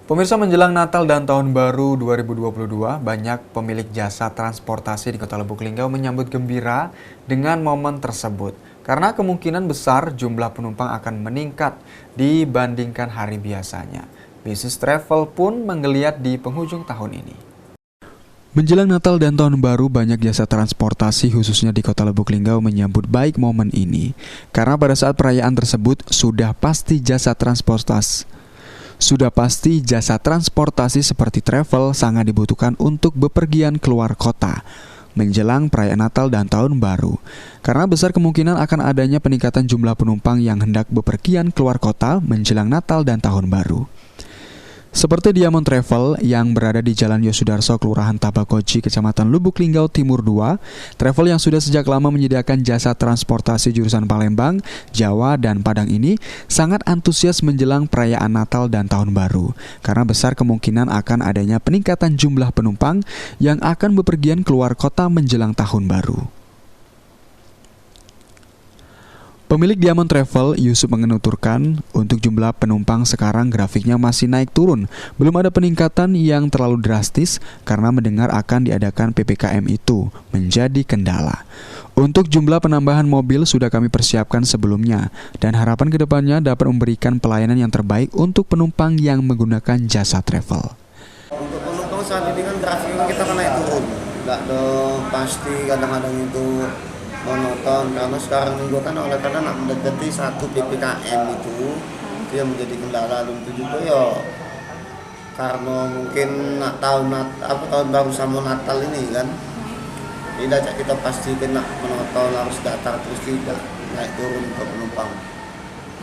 Pemirsa, menjelang Natal dan Tahun Baru 2022, banyak pemilik jasa transportasi di Kota Lubuk Linggau menyambut gembira dengan momen tersebut. Karena kemungkinan besar jumlah penumpang akan meningkat dibandingkan hari biasanya. Bisnis travel pun menggeliat di penghujung tahun ini. Menjelang Natal dan Tahun Baru, banyak jasa transportasi khususnya di Kota Lubuk Linggau menyambut baik momen ini. Karena pada saat perayaan tersebut sudah pasti jasa transportasi seperti travel sangat dibutuhkan untuk bepergian keluar kota menjelang perayaan Natal dan Tahun Baru. Karena besar kemungkinan akan adanya peningkatan jumlah penumpang yang hendak bepergian keluar kota menjelang Natal dan Tahun Baru. Seperti Diamond Travel yang berada di Jalan Yosudarso, Kelurahan Tabakoji, Kecamatan Lubuk Linggau Timur 2, travel yang sudah sejak lama menyediakan jasa transportasi jurusan Palembang, Jawa, dan Padang ini sangat antusias menjelang perayaan Natal dan Tahun Baru, karena besar kemungkinan akan adanya peningkatan jumlah penumpang yang akan bepergian keluar kota menjelang Tahun Baru. Pemilik Diamond Travel, Yusuf, menuturkan untuk jumlah penumpang sekarang grafiknya masih naik turun. Belum ada peningkatan yang terlalu drastis karena mendengar akan diadakan PPKM itu menjadi kendala. Untuk jumlah penambahan mobil sudah kami persiapkan sebelumnya dan harapan kedepannya dapat memberikan pelayanan yang terbaik untuk penumpang yang menggunakan jasa travel. Untuk penumpang saat ini kan grafiknya kita kan naik turun. Nggak dong, pasti kadang-kadang itu monoton karena sekarang juga kan oleh karena nak mendekati satu PPKM itu yang menjadi kendala. Dan itu juga ya karena mungkin tahun baru sama Natal ini kan tidak kita pasti kena monoton, harus datar terus tidak naik turun untuk penumpang.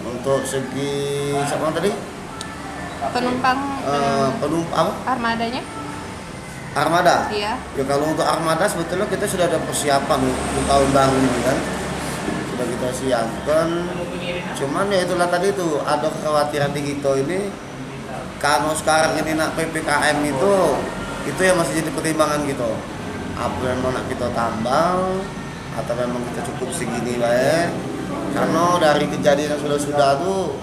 Untuk segi sama tadi penumpang armadanya? Armada? Iya. Ya kalau untuk armada sebetulnya kita sudah ada persiapan untuk tahun baru ini kan. Sudah kita siapkan. Cuman ya itulah tadi itu ada kekhawatiran di kita ini karena sekarang ini nak PPKM itu yang masih jadi pertimbangan gitu. Apa yang mau nak kita tambah atau memang kita cukup segini baik. Karena dari kejadian yang sudah tuh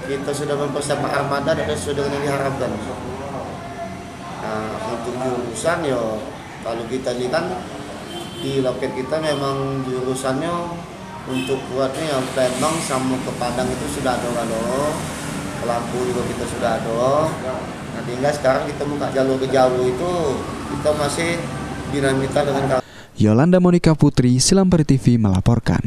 kita sudah mempersiapkan armada dan sudah yang diharapkan. Nah, untuk jurusan ya kalau kita lihat di loket kita memang jurusannya untuk buatnya yang Palembang sama ke Padang itu sudah ada ke Lampung juga kita sudah ada. Nah tinggal sekarang kita buka jalur ke Jawa itu kita masih dinamika dengan. Yolanda Monika Putri, Silampari TV melaporkan.